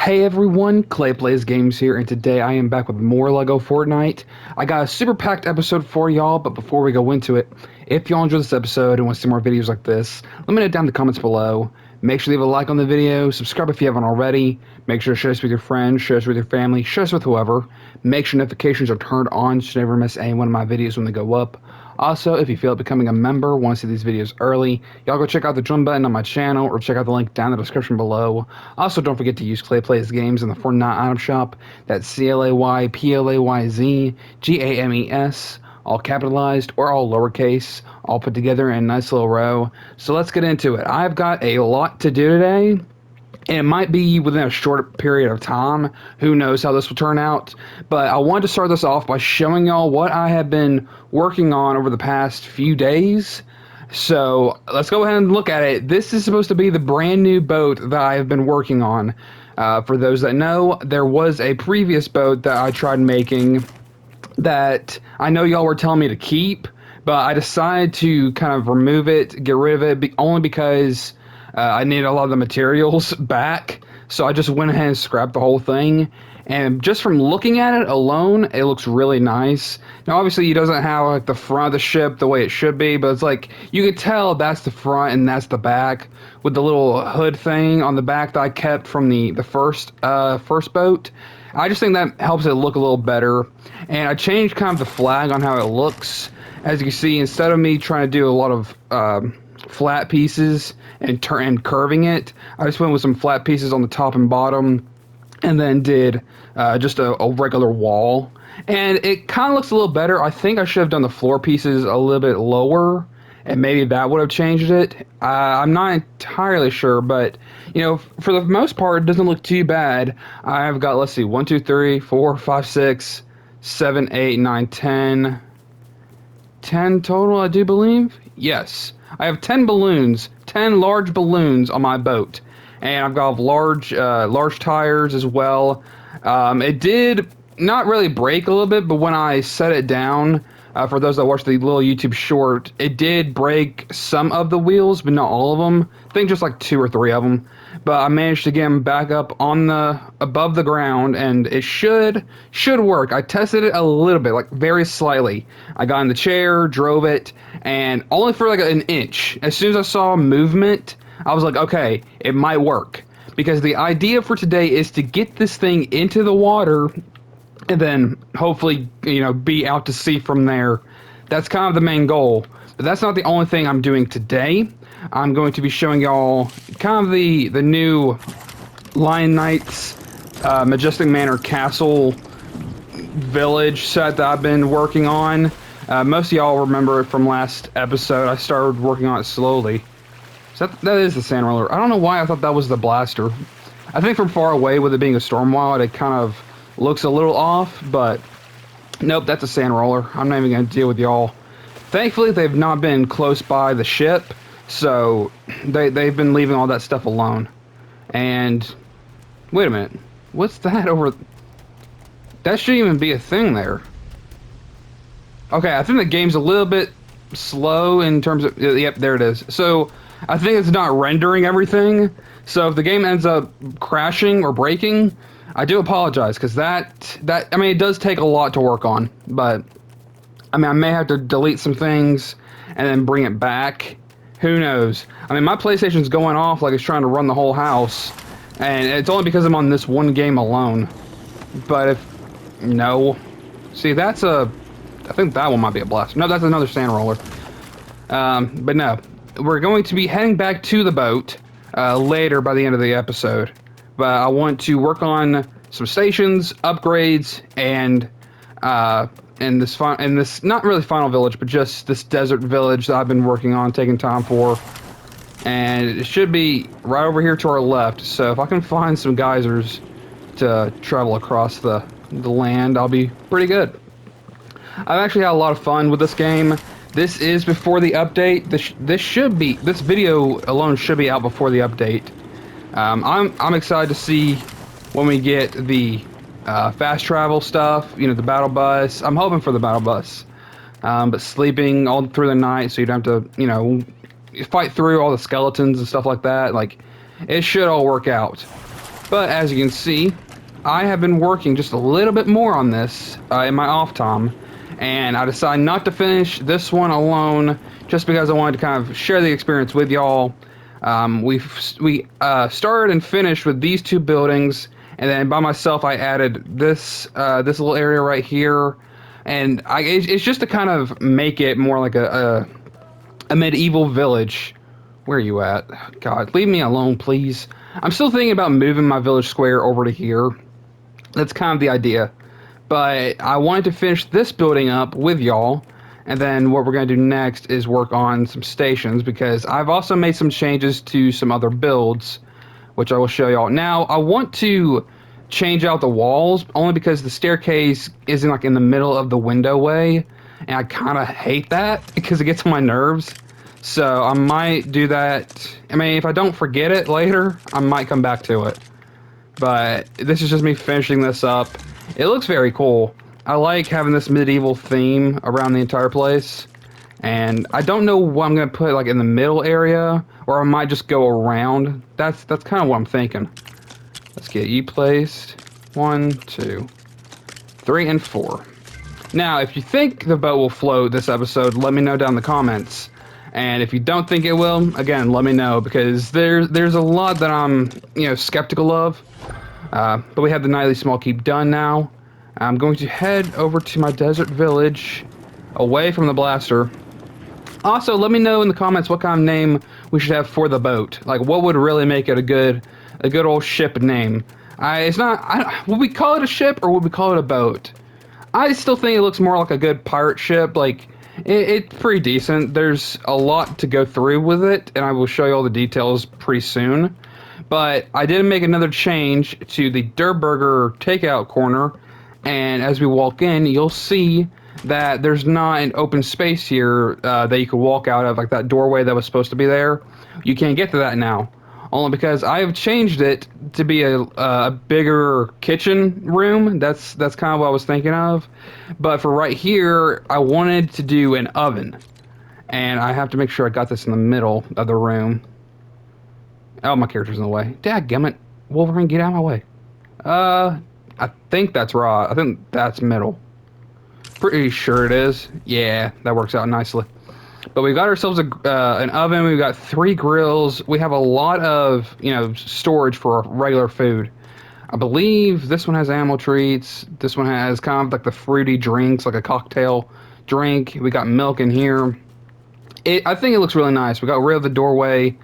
Hey everyone, Clay Plays Games here, and today I am back with more LEGO Fortnite. I got a super packed episode for y'all, but before we go into it, if y'all enjoyed this episode and want to see more videos like this, let me know down in the comments below. Make sure to leave a like on the video, subscribe if you haven't already, make sure to share this with your friends, share this with your family, share this with whoever. Make sure notifications are turned on so you never miss any one of my videos when they go up. Also, if you feel like becoming a member, want to see these videos early, y'all go check out the join button on my channel or check out the link down in the description below. Also, don't forget to use Clay Plays Games in the Fortnite item shop. That's ClayPlayzGames, all capitalized or all lowercase, all put together in a nice little row. So let's get into it. I've got a lot to do today. And it might be within a short period of time. Who knows how this will turn out. But I wanted to start this off by showing y'all what I have been working on over the past few days. So let's go ahead and look at it. This is supposed to be the brand new boat that I have been working on. For those that know, there was a previous boat that I tried making that I know y'all were telling me to keep. But I decided to kind of remove it, get rid of it, only because I needed a lot of the materials back, so I just went ahead and scrapped the whole thing. And just from looking at it alone, it looks really nice. Now, obviously, it doesn't have like the front of the ship the way it should be, but it's like you can tell that's the front and that's the back with the little hood thing on the back that I kept from the first boat. I just think that helps it look a little better. And I changed kind of the flag on how it looks. As you can see, instead of me trying to do a lot of flat pieces and curving it, I just went with some flat pieces on the top and bottom, and then did just a regular wall, and it kind of looks a little better. I think I should have done the floor pieces a little bit lower, and maybe that would have changed it. I'm not entirely sure, but you know, for the most part, it doesn't look too bad. I've got, let's see, 1 2 3 4 5 6 7 8 9 10 total, I do believe. Yes, I have 10 balloons, 10 large balloons on my boat, and I've got large tires as well. It did not really break a little bit, but when I set it down, for those that watch the little YouTube short, it did break some of the wheels, but not all of them. I think just like 2 or 3 of them. But I managed to get them back up on above the ground, and it should work. I tested it a little bit, like very slightly. I got in the chair, drove it, and only for like an inch. As soon as I saw movement, I was like, okay, it might work. Because the idea for today is to get this thing into the water and then hopefully, you know, be out to sea from there. That's kind of the main goal. But that's not the only thing I'm doing today. I'm going to be showing y'all kind of the new Lion Knights Majestic Manor Castle village set that I've been working on. Most of y'all remember it from last episode. I started working on it slowly. So that is the sand roller. I don't know why I thought that was the blaster. I think from far away, with it being a storm wild, it kind of looks a little off, but nope, that's a sand roller. I'm not even going to deal with y'all. Thankfully, they've not been close by the ship, so they've been leaving all that stuff alone. And wait a minute, what's that over? That shouldn't even be a thing there. Okay, I think the game's a little bit slow in terms of, yep, there it is. So I think it's not rendering everything. So if the game ends up crashing or breaking, I do apologize, because that I mean, it does take a lot to work on, but I mean, I may have to delete some things and then bring it back. Who knows? I mean, my PlayStation's going off like it's trying to run the whole house, and it's only because I'm on this one game alone. But if no, see, that's a, I think that one might be a blast. No, that's another sand roller. But no, we're going to be heading back to the boat later by the end of the episode. But I want to work on some stations, upgrades, and in this not really final village, but just this desert village that I've been working on, taking time for. And it should be right over here to our left. So if I can find some geysers to travel across the land, I'll be pretty good. I've actually had a lot of fun with this game. This is before the update. This video alone should be out before the update. I'm excited to see when we get the fast travel stuff, you know, the battle bus. I'm hoping for the battle bus. But sleeping all through the night so you don't have to, you know, fight through all the skeletons and stuff like that. Like, it should all work out. But as you can see, I have been working just a little bit more on this in my off time, and I decided not to finish this one alone just because I wanted to kind of share the experience with y'all. We started and finished with these two buildings, and then by myself I added this little area right here, and it's just to kind of make it more like a medieval village. Where are you at? God, leave me alone, please. I'm still thinking about moving my village square over to here. That's kind of the idea. But I wanted to finish this building up with y'all. And then what we're going to do next is work on some stations, because I've also made some changes to some other builds, which I will show y'all. Now, I want to change out the walls only because the staircase isn't like in the middle of the window way. And I kind of hate that because it gets on my nerves. So I might do that. I mean, if I don't forget it later, I might come back to it. But this is just me finishing this up. It looks very cool. I like having this medieval theme around the entire place. And I don't know what I'm going to put like in the middle area, or I might just go around. That's kind of what I'm thinking. Let's get you placed. 1, 2, 3, and 4. Now, if you think the boat will float this episode, let me know down in the comments. And if you don't think it will, again, let me know, because there's a lot that I'm skeptical of. But we have the nightly small keep done now. I'm going to head over to my desert village, away from the blaster. Also, let me know in the comments what kind of name we should have for the boat. Like, what would really make it a good old ship name? Would we call it a ship or would we call it a boat? I still think it looks more like a good pirate ship. Like, it's pretty decent. There's a lot to go through with it, and I will show you all the details pretty soon. But I did make another change to the Durburger takeout corner, and as we walk in, you'll see that there's not an open space here that you could walk out of, like that doorway that was supposed to be there. You can't get to that now, only because I have changed it to be a bigger kitchen room. That's kind of what I was thinking of. But for right here, I wanted to do an oven, and I have to make sure I got this in the middle of the room. Oh, my character's in the way. Dadgummit. Wolverine, get out of my way. I think that's right. I think that's middle. Pretty sure it is. Yeah, that works out nicely. But we got ourselves an oven. We've got 3 grills. We have a lot of, storage for our regular food. I believe this one has animal treats. This one has kind of like the fruity drinks, like a cocktail drink. We got milk in here. I think it looks really nice. We got rid of the doorway.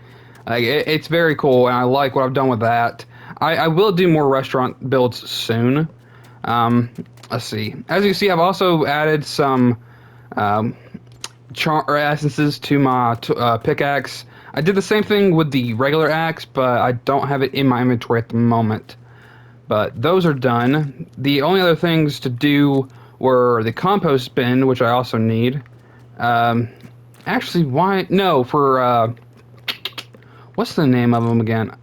It's very cool, and I like what I've done with that. I will do more restaurant builds soon. Let's see. As you can see, I've also added some charm essences to my pickaxe. I did the same thing with the regular axe, but I don't have it in my inventory at the moment. But those are done. The only other things to do were the compost bin, which I also need. Actually, why? No, for what's the name of them again?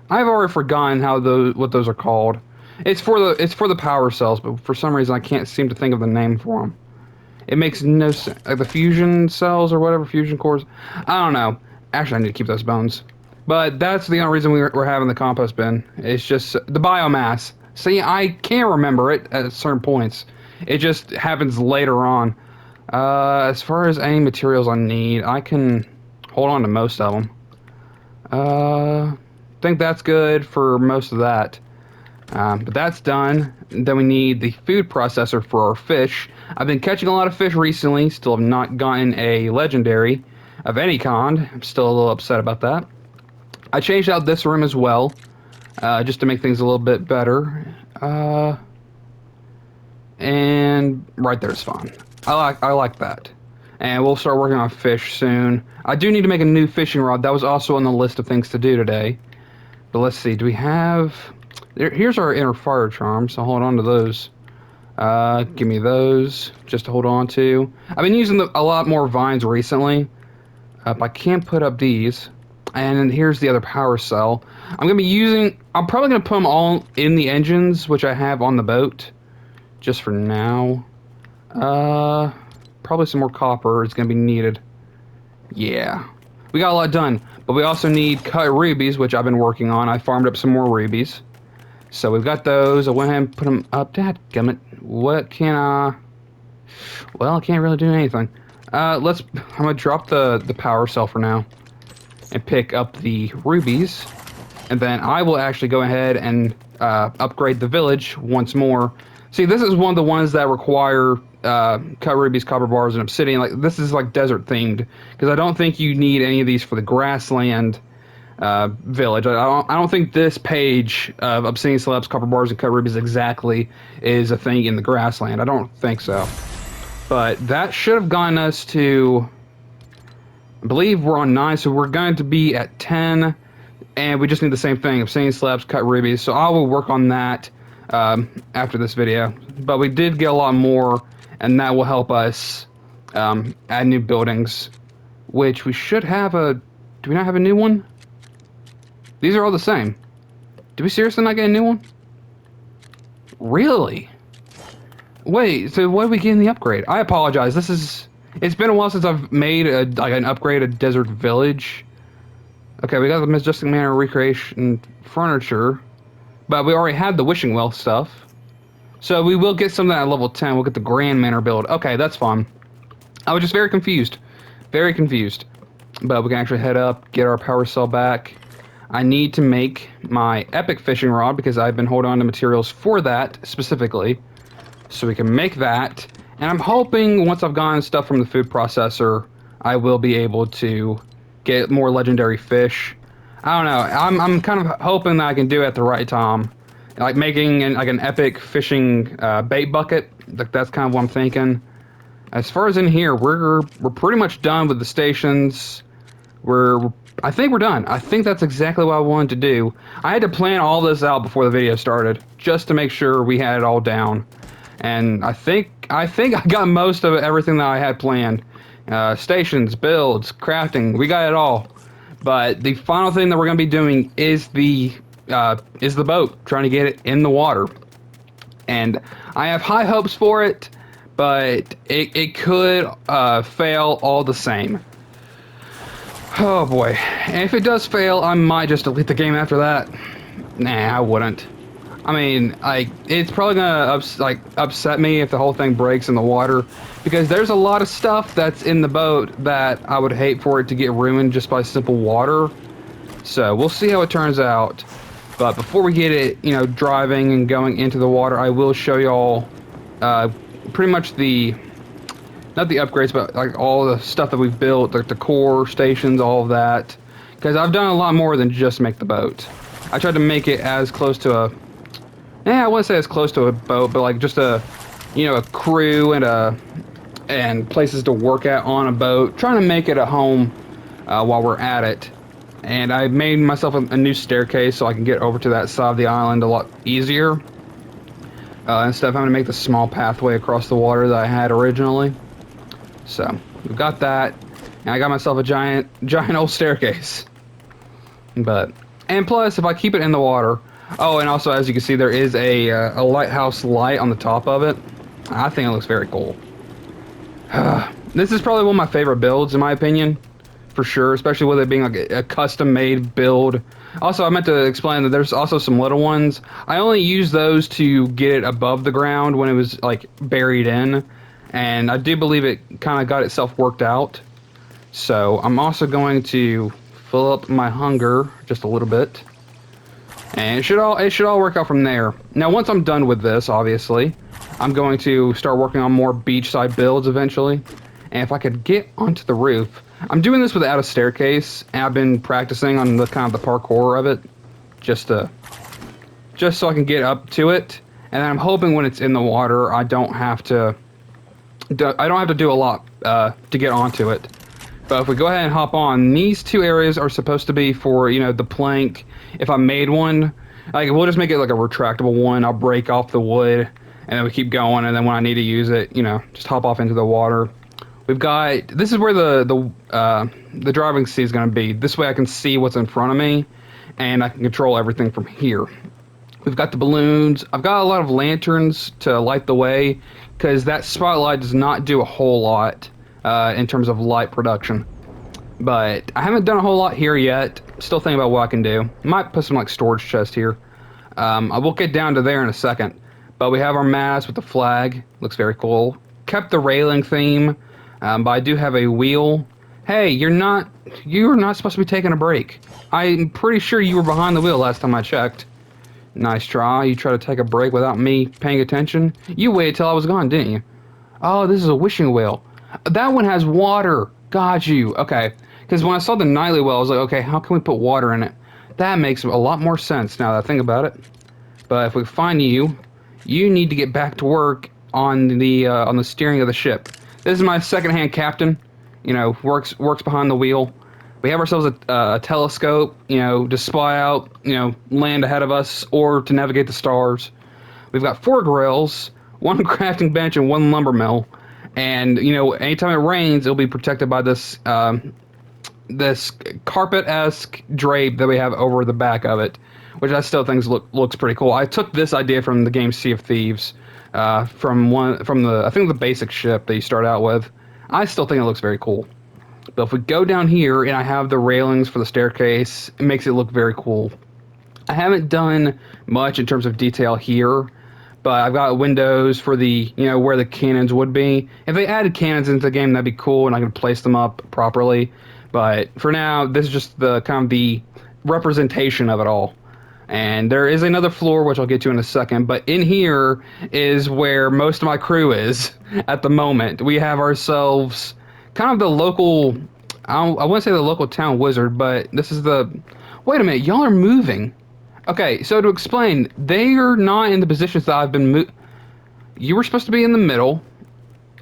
I've already forgotten what those are called. It's for the power cells, but for some reason I can't seem to think of the name for them. It makes no sense. Like the fusion cells or whatever, fusion cores. I don't know. Actually, I need to keep those bones. But that's the only reason we're having the compost bin. It's just the biomass. See, I can't remember it at certain points. It just happens later on. As far as any materials I need, I can hold on to most of them. I think that's good for most of that. But that's done. Then we need the food processor for our fish. I've been catching a lot of fish recently. Still have not gotten a legendary of any kind. I'm still a little upset about that. I changed out this room as well, just to make things a little bit better. And right there's fine. I like that. And we'll start working on fish soon. I do need to make a new fishing rod. That was also on the list of things to do today. But let's see. Do we have... Here's our inner fire charms. So hold on to those. Give me those just to hold on to. I've been using a lot more vines recently. I can't put up these. And here's the other power cell. I'm probably going to put them all in the engines, which I have on the boat. Just for now. Probably some more copper is going to be needed. Yeah. we got a lot done. But we also need cut rubies, which I've been working on. I farmed up some more rubies. So we've got those. I went ahead and put them up. Dadgummit. What can I... Well, I can't really do anything. I'm gonna drop the power cell for now. And pick up the rubies. And then I will actually go ahead and upgrade the village once more. See, this is one of the ones that require cut rubies, copper bars, and obsidian. Like, this is like desert themed, because I don't think you need any of these for the grassland village. I don't think this page of obsidian slabs, copper bars, and cut rubies exactly is a thing in the grassland. I don't think so. But that should have gotten us to, I believe we're on 9, so we're going to be at 10, and we just need the same thing, obsidian slabs, cut rubies. So I will work on that after this video. But we did get a lot more, and that will help us add new buildings, which we should have a... Do we not have a new one? These are all the same. Do we seriously not get a new one? Really? Wait, so what are we getting the upgrade? I apologize. This is... It's been a while since I've made an upgraded desert village. Okay, we got the Majestic Manor recreation furniture. But we already had the Wishing Well stuff. So we will get some of that at level 10. We'll get the Grand Manor build. Okay, that's fun. I was just very confused. Very confused. But we can actually head up, get our power cell back. I need to make my epic fishing rod because I've been holding on to materials for that specifically. So we can make that. And I'm hoping once I've gotten stuff from the food processor, I will be able to get more legendary fish. I don't know. I'm kind of hoping that I can do it at the right time. Like making an epic fishing bait bucket. Like, that's kind of what I'm thinking. As far as in here, we're pretty much done with the stations. I think we're done. I think that's exactly what I wanted to do. I had to plan all this out before the video started, just to make sure we had it all down. And I think I got most of everything that I had planned. Stations, builds, crafting, we got it all. But the final thing that we're going to be doing is the boat, trying to get it in the water. And I have high hopes for it, but it could fail all the same. Oh boy. And if it does fail, I might just delete the game after that. Nah, I wouldn't. I mean, it's probably gonna upset me if the whole thing breaks in the water, because there's a lot of stuff that's in the boat that I would hate for it to get ruined just by simple water. So we'll see how it turns out. But before we get it, driving and going into the water, I will show y'all pretty much not the upgrades, but like all the stuff that we've built, like the core stations, all of that. Because I've done a lot more than just make the boat. I tried to make it as close to a... I wouldn't say as close to a boat, but like just a crew and places to work at on a boat. Trying to make it a home while we're at it. And I made myself a new staircase so I can get over to that side of the island a lot easier. Instead of having to make the small pathway across the water that I had originally. So, we've got that. And I got myself a giant old staircase. And plus, if I keep it in the water... Oh, and also, as you can see, there is a lighthouse light on the top of it. I think it looks very cool. This is probably one of my favorite builds, in my opinion. For sure, especially with it being like a custom-made build. Also, I meant to explain that there's also some little ones. I only use those to get it above the ground when it was like buried in. And I do believe it kind of got itself worked out. So, I'm also going to fill up my hunger just a little bit. And it should all work out from there. Now, once I'm done with this, obviously, I'm going to start working on more beachside builds eventually. And if I could get onto the roof, I'm doing this without a staircase, and I've been practicing on the kind of the parkour of it, just so I can get up to it. And I'm hoping when it's in the water, I don't have to do a lot to get onto it. But if we go ahead and hop on, these two areas are supposed to be for, the plank. If I made one, we'll just make it like a retractable one. I'll break off the wood, and then we keep going, and then when I need to use it, just hop off into the water. We've got, this is where the driving seat is going to be. This way I can see what's in front of me, and I can control everything from here. We've got the balloons. I've got a lot of lanterns to light the way, because that spotlight does not do a whole lot in terms of light production. But I haven't done a whole lot here yet. Still thinking about what I can do. Might put some like storage chest here. I will get down to there in a second. But we have our mast with the flag. Looks very cool. Kept the railing theme. But I do have a wheel. Hey, you're not supposed to be taking a break. I'm pretty sure you were behind the wheel last time I checked. Nice try. You tried to take a break without me paying attention. You waited till I was gone, didn't you? Oh, this is a wishing well. That one has water. Got you. Okay. Because when I saw the nightly well, I was like, okay, how can we put water in it? That makes a lot more sense now that I think about it. But if we find you, you need to get back to work on the steering of the ship. This is my second-hand captain. You know, works behind the wheel. We have ourselves a telescope, you know, to spy out, you know, land ahead of us or to navigate the stars. We've got 4 grills, 1 crafting bench, and 1 lumber mill. And, you know, anytime it rains, it'll be protected by this this carpet-esque drape that we have over the back of it, which I still think looks pretty cool. I took this idea from the game Sea of Thieves, from the I think the basic ship that you start out with. I still think it looks very cool. But if we go down here and I have the railings for the staircase, it makes it look very cool. I haven't done much in terms of detail here, but I've got windows for the, you know, where the cannons would be. If they added cannons into the game, that'd be cool, and I could place them up properly. But for now, this is just the kind of the representation of it all. And there is another floor, which I'll get to in a second, but in here is where most of my crew is at the moment. We have ourselves kind of the local, I wouldn't say the local town wizard, but this is the, wait a minute, y'all are moving. Okay, so to explain, they are not in the positions that I've been you were supposed to be in the middle.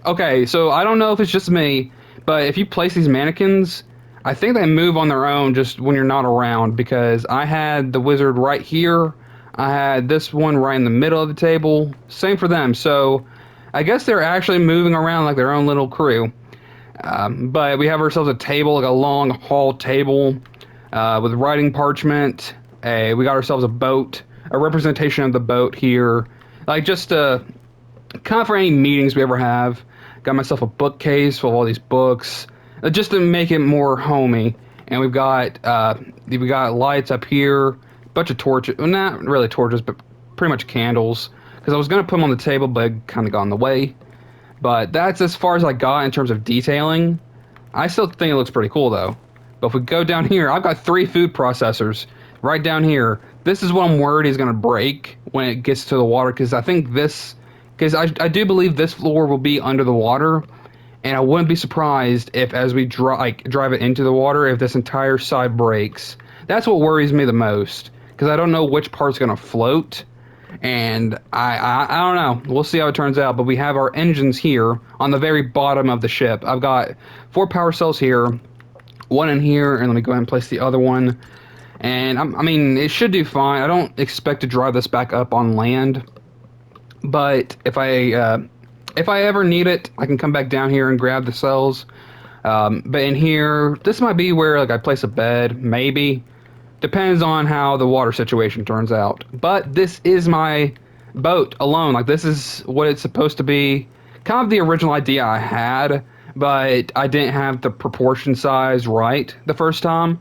Okay, so I don't know if it's just me, but if you place these mannequins, I think they move on their own just when you're not around, because I had the wizard right here. I had this one right in the middle of the table. Same for them. So I guess they're actually moving around like their own little crew. But we have ourselves a table, like a long hall table with writing parchment. We got ourselves a boat, a representation of the boat here. Like just kind of for any meetings we ever have. Got myself a bookcase full of all these books. Just to make it more homey. And we've got lights up here, a bunch of torches. Well, not really torches, but pretty much candles. Because I was going to put them on the table, but it kind of got in the way. But that's as far as I got in terms of detailing. I still think it looks pretty cool, though. But if we go down here, I've got 3 food processors right down here. This is what I'm worried is going to break when it gets to the water. Because I think this... Because I do believe this floor will be under the water. And I wouldn't be surprised if, as we drive it into the water, if this entire side breaks. That's what worries me the most, because I don't know which part's going to float, and I don't know. We'll see how it turns out. But we have our engines here on the very bottom of the ship. I've got 4 power cells here, 1 in here, and let me go ahead and place the other one. And I mean, it should do fine. I don't expect to drive this back up on land, but if I ever need it, I can come back down here and grab the cells. But in here, this might be where like I place a bed, maybe. Depends on how the water situation turns out. But this is my boat alone. Like, this is what it's supposed to be. Kind of the original idea I had, but I didn't have the proportion size right the first time.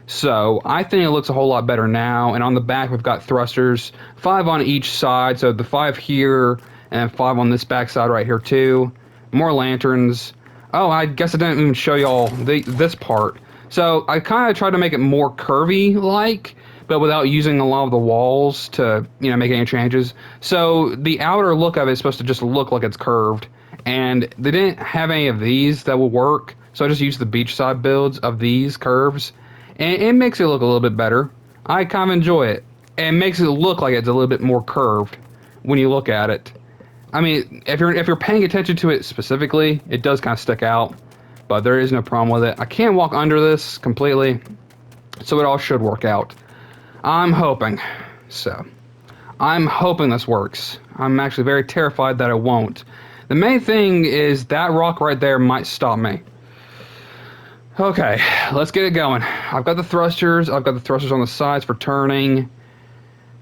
So I think it looks a whole lot better now. And on the back, we've got thrusters, 5 on each side. So the 5 here and 5 on this back side right here too. More lanterns. Oh, I guess I didn't even show y'all this part. So I kind of tried to make it more curvy-like, but without using a lot of the walls to, you know, make any changes. So the outer look of it is supposed to just look like it's curved. And they didn't have any of these that will work. So I just used the beachside builds of these curves. And it makes it look a little bit better. I kind of enjoy it. And it makes it look like it's a little bit more curved when you look at it. I mean, if you're paying attention to it specifically, it does kind of stick out. But there is no problem with it. I can't walk under this completely, so it all should work out. I'm hoping. So, I'm hoping this works. I'm actually very terrified that it won't. The main thing is that rock right there might stop me. Okay, let's get it going. I've got the thrusters. I've got the thrusters on the sides for turning.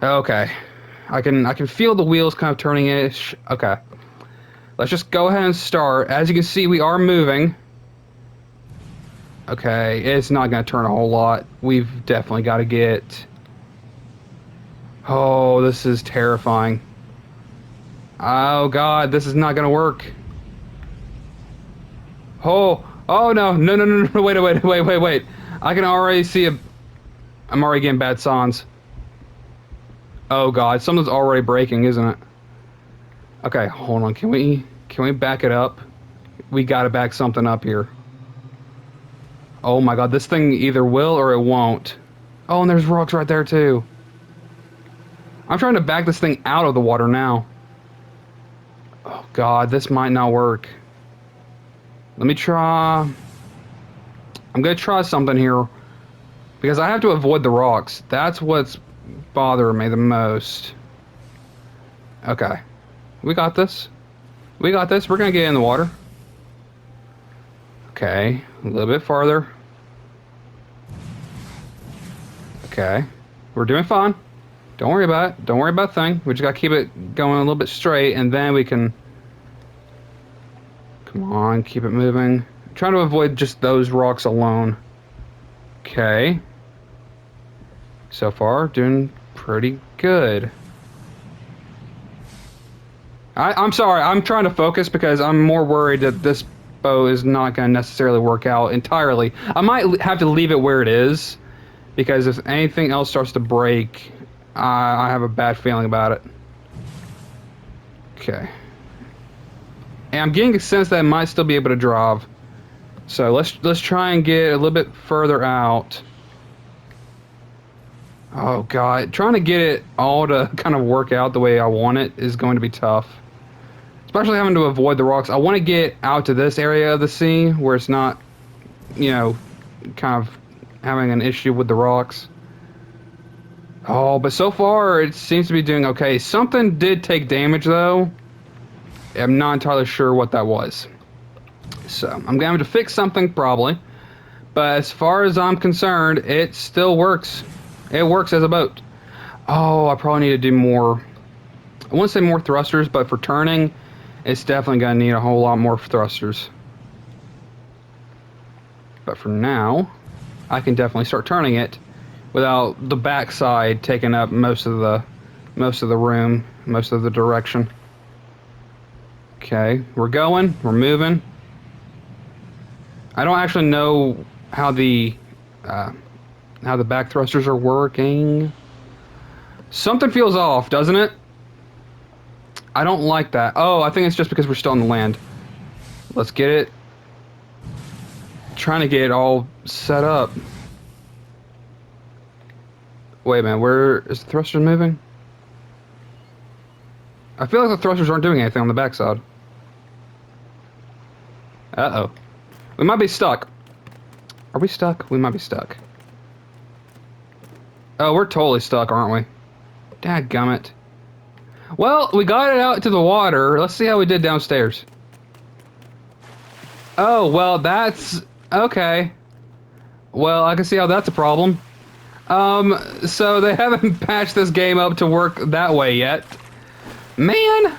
Okay, I can feel the wheels kind of turning-ish. Okay, let's just go ahead and start. As you can see, we are moving. Okay, it's not going to turn a whole lot. We've definitely got to get... Oh, this is terrifying. Oh, God, this is not going to work. Oh, no, no, no, no, no, wait. I can already see a... I'm already getting bad signs. Oh, God, something's already breaking, isn't it? Okay, hold on, can we back it up? We got to back something up here. Oh, my God, this thing either will or it won't. Oh, and there's rocks right there, too. I'm trying to back this thing out of the water now. Oh, God, this might not work. Let me try... I'm going to try something here. Because I have to avoid the rocks. That's what's bothering me the most. Okay. We got this. We got this. We're going to get in the water. Okay. A little bit farther. Okay. We're doing fine. Don't worry about it. Don't worry about a thing. We just got to keep it going a little bit straight, and then we can... Come on, keep it moving. I'm trying to avoid just those rocks alone. Okay. So far, doing pretty good. I'm sorry, I'm trying to focus because I'm more worried that this bow is not going to necessarily work out entirely. I might have to leave it where it is, because if anything else starts to break, I have a bad feeling about it. Okay. And I'm getting a sense that I might still be able to drive. So let's try and get a little bit further out. Oh God, trying to get it all to kind of work out the way I want it is going to be tough. Especially having to avoid the rocks. I want to get out to this area of the sea where it's not, you know, kind of having an issue with the rocks. Oh, but so far it seems to be doing okay. Something did take damage though. I'm not entirely sure what that was. So I'm going to have to fix something probably. But as far as I'm concerned, it still works. It works as a boat. Oh, I probably need to do more. I wouldn't say more thrusters, but for turning, it's definitely going to need a whole lot more thrusters. But for now, I can definitely start turning it without the backside taking up most of the room, most of the direction. Okay, we're going, we're moving. I don't actually know how the back thrusters are working. Something feels off, doesn't it? I don't like that. Oh, I think it's just because we're still on the land. Let's get it. Trying to get it all set up. Wait a minute, where is the thruster moving? I feel like the thrusters aren't doing anything on the backside. Uh-oh. We might be stuck. Are we stuck? We might be stuck. Oh, we're totally stuck, aren't we? Dadgummit. Well, we got it out to the water. Let's see how we did downstairs. Oh, well, that's... Okay. Well, I can see how that's a problem. So they haven't patched this game up to work that way yet. Man!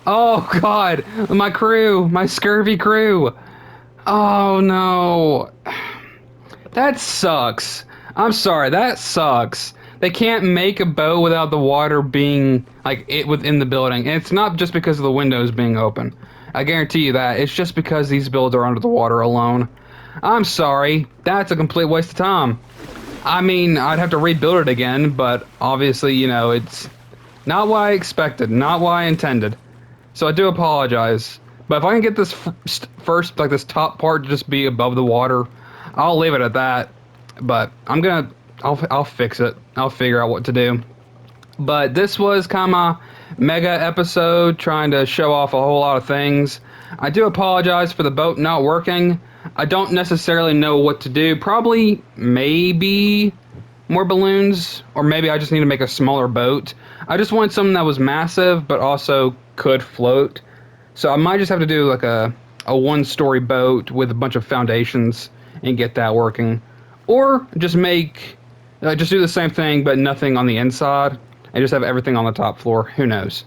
Oh, God. My crew. My scurvy crew. Oh, no. That sucks. I'm sorry, that sucks. They can't make a boat without the water being, like, within the building. And it's not just because of the windows being open. I guarantee you that. It's just because these builds are under the water alone. I'm sorry. That's a complete waste of time. I mean, I'd have to rebuild it again, but obviously, you know, it's not what I expected, not what I intended. So I do apologize. But if I can get this first, like this top part to just be above the water, I'll leave it at that. But I'll fix it. I'll figure out what to do. But this was kind of a mega episode trying to show off a whole lot of things. I do apologize for the boat not working. I don't necessarily know what to do. Probably, maybe more balloons, or maybe I just need to make a smaller boat. I just wanted something that was massive, but also could float. So I might just have to do like a one-story boat with a bunch of foundations and get that working. Or just just do the same thing, but nothing on the inside, and just have everything on the top floor. Who knows?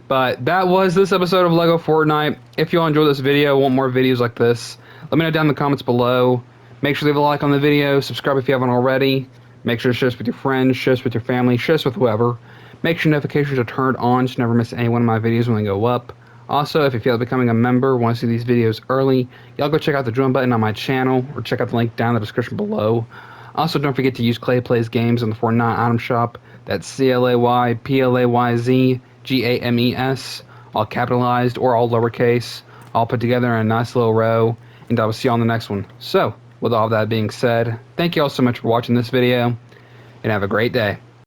But that was this episode of LEGO Fortnite. If you all enjoyed this video, want more videos like this, let me know down in the comments below. Make sure to leave a like on the video, subscribe if you haven't already. Make sure to share this with your friends, share this with your family, share this with whoever. Make sure notifications are turned on so you never miss any one of my videos when they go up. Also, if you feel like becoming a member, want to see these videos early, y'all go check out the join button on my channel or check out the link down in the description below. Also, don't forget to use Clay Plays Games on the Fortnite item shop. That's ClayPlayzGames, all capitalized or all lowercase, all put together in a nice little row. And I will see you on the next one. So, with all that being said, thank you all so much for watching this video, and have a great day.